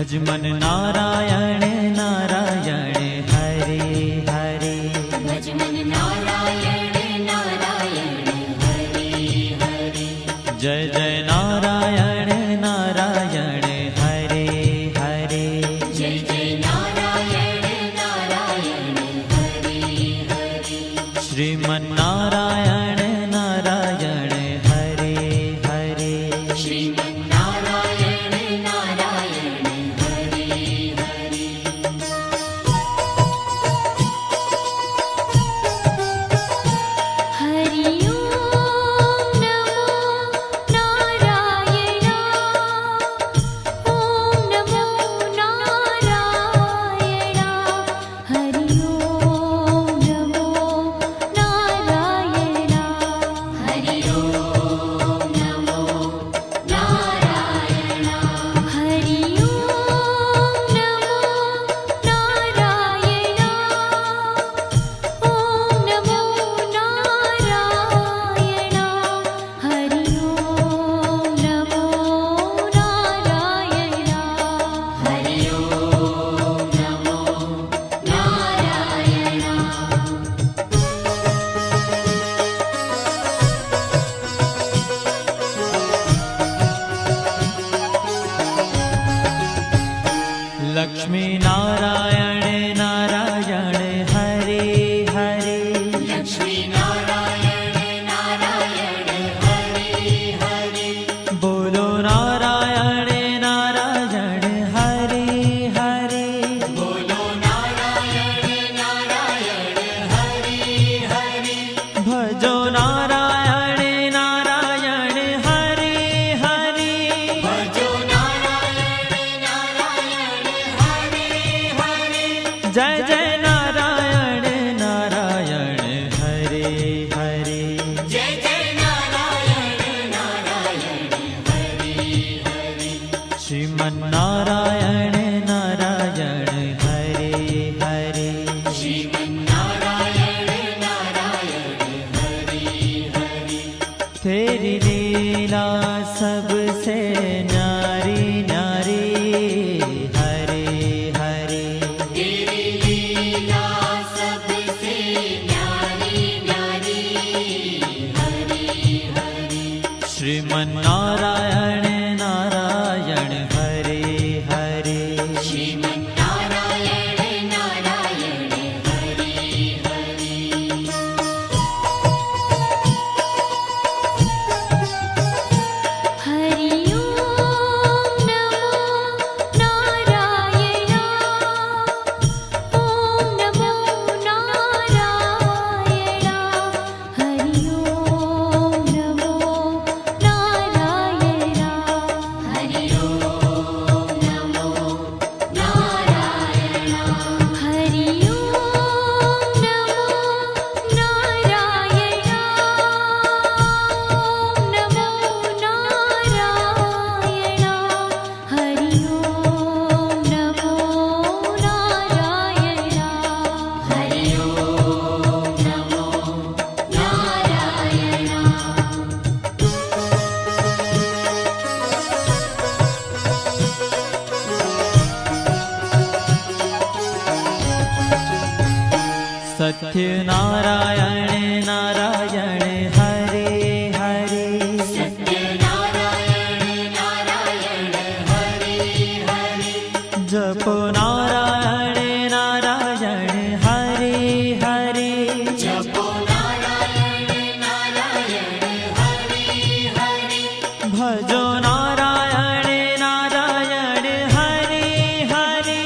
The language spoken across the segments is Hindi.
भज मन नारायण नारायण हरे हरे। भज मन नारायण नारायण हरे हरे। जय जय नारायण नारायण हरे हरे। जय जय नारायण नारायण हरे हरे। श्रीमन नारायण नारायण हरे हरे। श्रीमन नारायण नारायण हरे हरे। हरि ओम नमो नारायण। ओम नमो नारायण। हरि ओम नमो नारायण। हरि ओम नमो नारायण। हरि ओम नमो नारायण। ओम नमो नारायण। हरि ओम नमो नारायण। हरि ओम नमो नारायण। लक्ष्मी नारायण नारायण हरे हरे। लक्ष्मी नारायण नारायण हरे हरे। बोलो नारायण नारायण हरे हरे। बोलो नारायण नारायण हरे हरे। भजो नारायण नारायण हरे हरे। भजो नारायण नारायण हरे हरे। जय जय नारायण नारायण हरे हरे। जय जय नारायण नारायण हरे हरे। श्रीमन नारायण नारायण हरे हरे। श्रीमन नारायण नारायण हरे हरे। तेरी लीला सबसे न्यारी न्यारी हरे हरे। तेरी लीला सबसे न्यारी न्यारी हरे हरे। श्रीमन नारायण नारायण हरे हरे। श्रीमन नारायण नारायण हरे हरे। हरि ओम नमो नारायण। ओम नमो नारायण। हरि ओम नमो नारायण। हरि ओम नमो नारायण। हरि ओम नमो नारायण। ओम नमो नारायण। हरि ओम नमो नारायण। हरि ओम नमो सत्य नारायण नारायण हरे हरे। सत्य नारायण नारायण हरे हरे। जपो नारायण नारायण हरे हरे। जपो नारायण नारायण हरे हरे। भजो नारायण नारायण हरे हरे।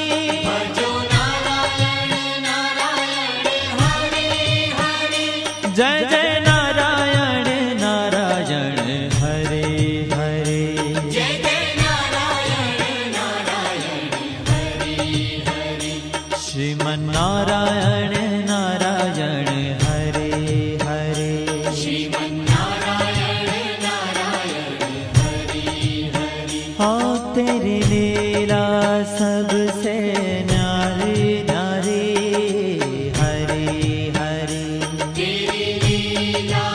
भजो नारायण नारायण हरे हरे। जय जय नारायण नारायण हरे हरे। जय जय नारायण नारायण हरे हरे। श्रीमन नारायण नारायण हरे हरे। श्रीमन नारायण नारायण हरे हरे। हाँ तेरी लीला सबसे न्यारी न्यारी हरे हरे। तेरी लीला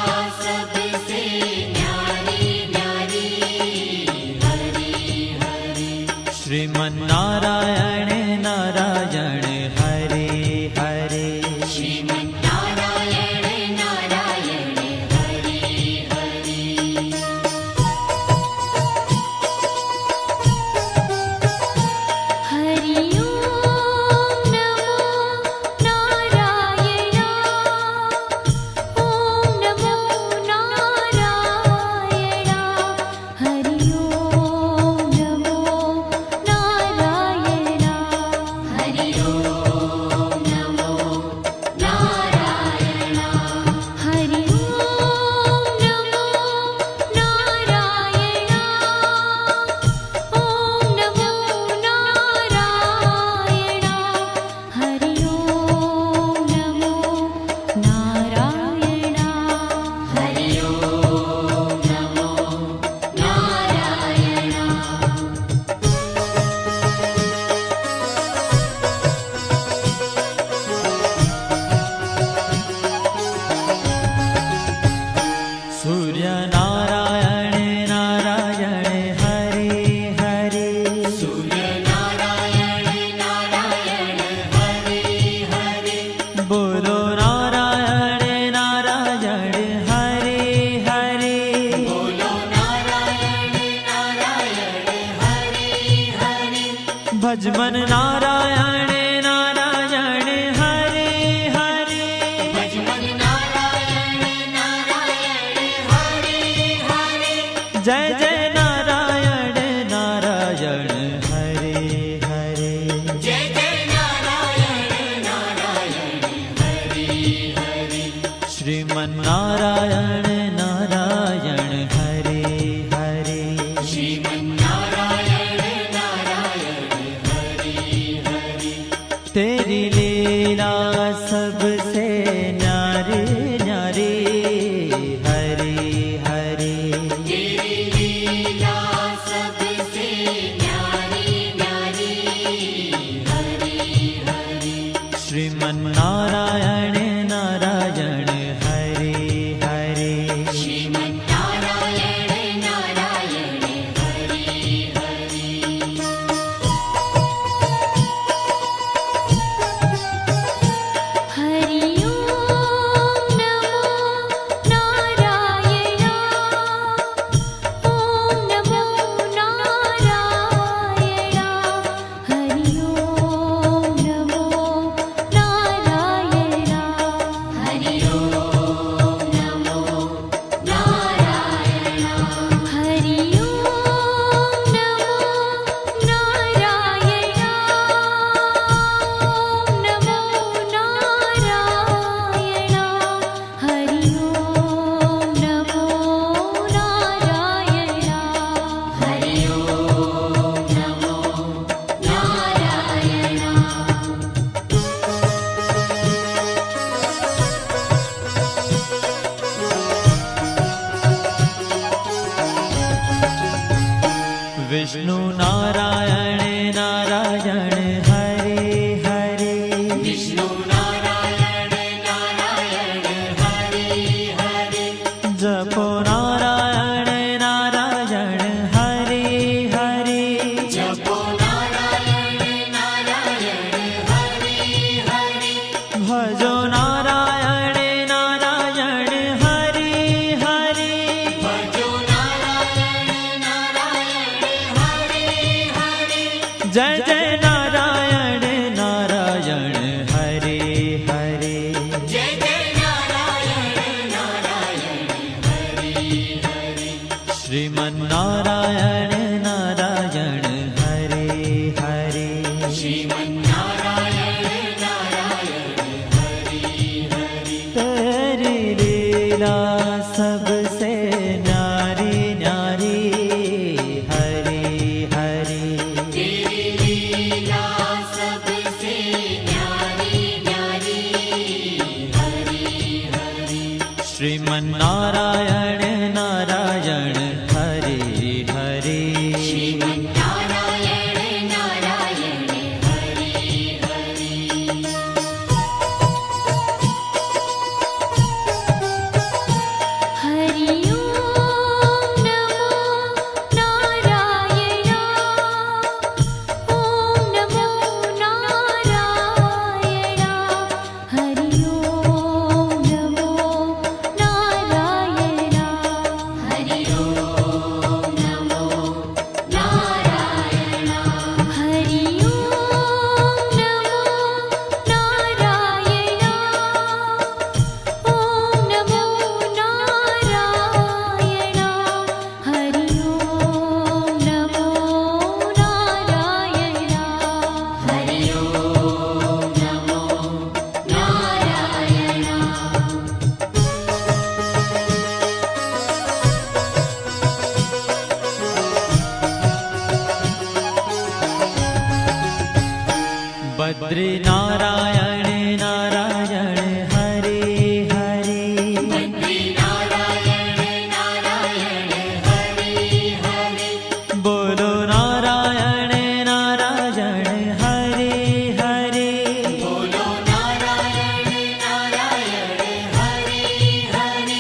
सबसे न्यारी न्यारी हरे हरे। श्रीमन नारायण ભજમન નારાયણ નારાયણ હરે હરે ભજમન નારાયણ નારાયણ હરે હરે જય જય નારાયણ નારાયણ હરે હરે જય જય નારાયણ નારાયણ હરે હરે શ્રીમન નારાયણ નારાયણ હરે હરે શ્રીમન નારાયણ નારાયણ હરે હરે तेरी लीला सबसे न्यारी न्यारी हरे हरे तेरी लीला सबसे न्यारी न्यारी हरे हरे श्रीमन नारायण नारायण हरे हरे श्रीमन नारायण नारायण हरे हरे हरि ओम नमो नारायण ओम नमो नारायण हरि ओम नमो नारायण हरि ओम नमो नारायण हरि ओम नमो नारायण ओम नमो नारायण हरि ओम नमो नारायण हरि ओम नमो नारायण विष्णु नारायण नारायण हरे हरे विष्णु नारायण नारायण हरे हरे जपो नारायण नारायण हरे हरे जपो नारायण नारायण हरे हरे भजो नारायण नारायण हरे हरे भजो नारायण नारायण हरे हरे जय जय नारायण नारायण हरे हरे जय जय नारायण नारायण हरे हरे श्रीमन नारायण नारायण हरे हरे श्रीमन नारायण नारायण हरे हरे तेरी लीला सबसे न्यारी न्यारी हरे हरे तेरी लीला सबसे न्यारी न्यारी हरे हरे श्रीमन नारायण नारायण हरे हरे श्रीमन नारायण नारायण हरे हरे हरि ओम नमो नारायण ओम नमो नारायण हरि ओम नमो नारायण हरि ओम नमो नारायण हरि ओम नमो नारायण ओम नमो नारायण हरि ओम नमो नारायण हरि ओम नमो नारायण बद्री नारायण नारायण हरे हरे बद्री नारायण नारायण हरे हरे बोलो नारायण नारायण हरे हरे बोलो नारायण नारायण हरे हरे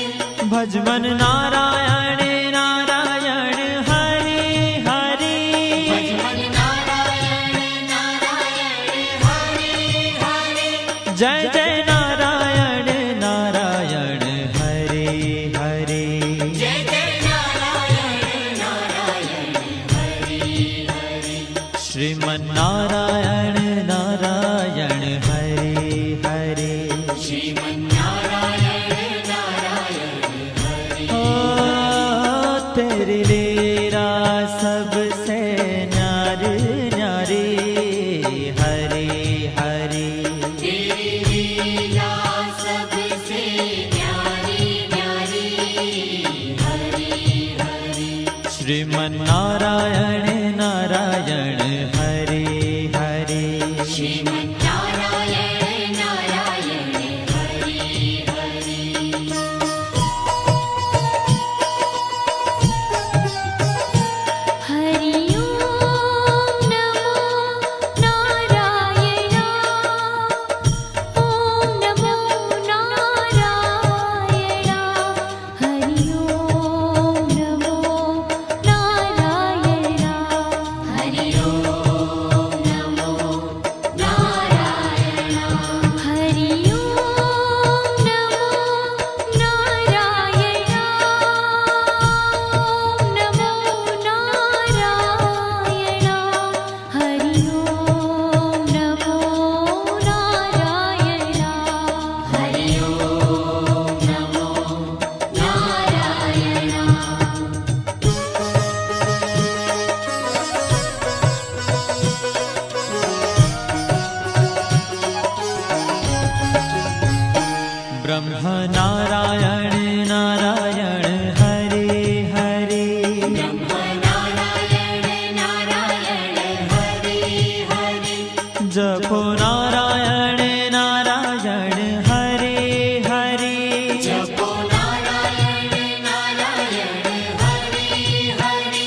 भजमन नारायण नारायण हरे हरे भजमन नारायण नारायण हरे श्रीमन्नारायण नारायण हरे हरे श्रीमन्नारायण नारायण हरे ओ तेरी लीला सबसे न्यारी न्यारी हरे हरे तेरी लीला सबसे न्यारी न्यारी हरे हरे श्रीमन्नारायण नारायण हरे हरे श्रीमन्नारायण नारायण हरे हरे हरि ओम नमो नारायण ओम नमो नारायण हरि ओम नमो नारायण हरि ओम नमो नारायण हरि ओम नमो नारायण ओम नमो नारायण हरि ओम नमो नारायण हरि ओम नमो नारायण ब्रह्म नारायण नारायण हरे हरे ब्रह्म नारायण नारायण हरे हरे जपो नारायण नारायण हरे हरे जपो नारायण नारायण हरे हरे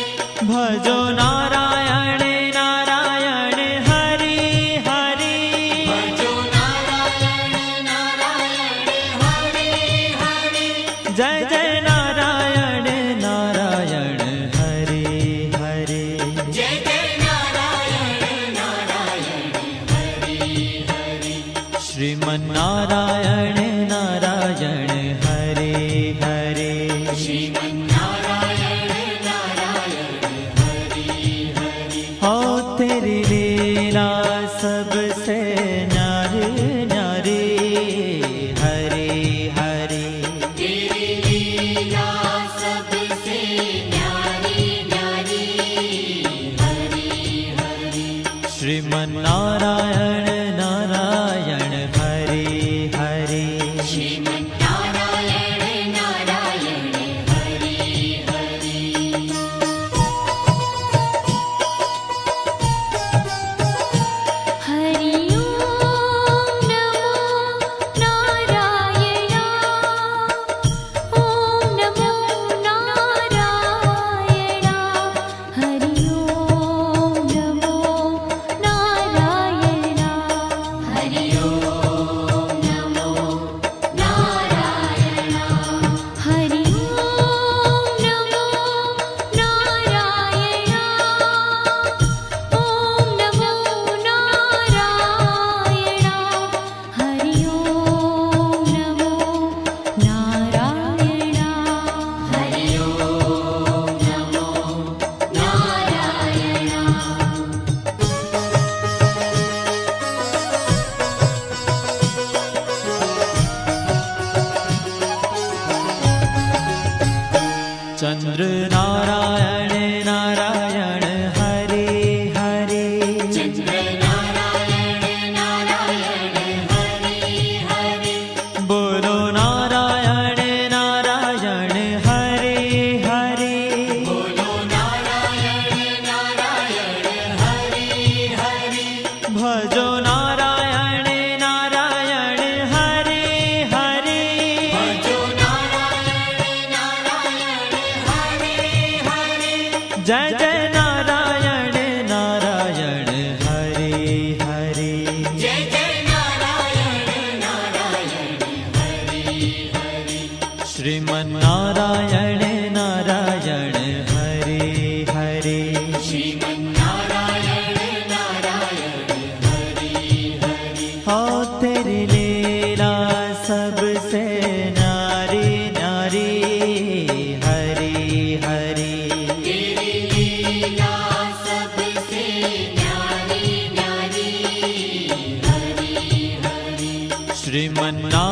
भजो नारायण नारायण हरे हरे भजो नारायण नारायण हरे हरे जय जय नारायण नारायण हरे हरे जय जय नारायण नारायण हरे हरे श्रीमन्नारायण नारायण हरे हरे श्रीमन्नारायण नारायण हरे हरे हो तेरी लीला सबसे न्यारी न्यारी हरे हरे तेरी लीला सबसे न्यारी न्यारी हरे हरे श्रीमन्नारायण नारायण हरे हरे श्रीमन्नारायण नारायण हरे हरे हरि ओम नमो नारायण ओम नमो नारायण हरि ओम नमो नारायण हरि ओम नमो नारायण हरि ओम नमो नारायण ओम नमो नारायण हरि ओम नमो नारायण हरि ओम नमो नारायण चंद्र नारायण नारायण हरे हरे चंद्र नारायण नारायण हरे हरे बोलो नारायण नारायण हरे हरे बोलो नारायण नारायण हरे हरे भजो नारायण नारायण हरे हरे भजो नारायण नारायण हरे हरे जय जय नारायण नारायण हरे हरे जय जय नारायण नारायण हरे हरे श्रीमन्नारायण नारायण हरे हरे श्रीमन्नारायण नारायण हरे हरे हो तेरी लीला सबसे न्यारी न्यारी हरे हरे तेरी लीला श्रीमन्नारायण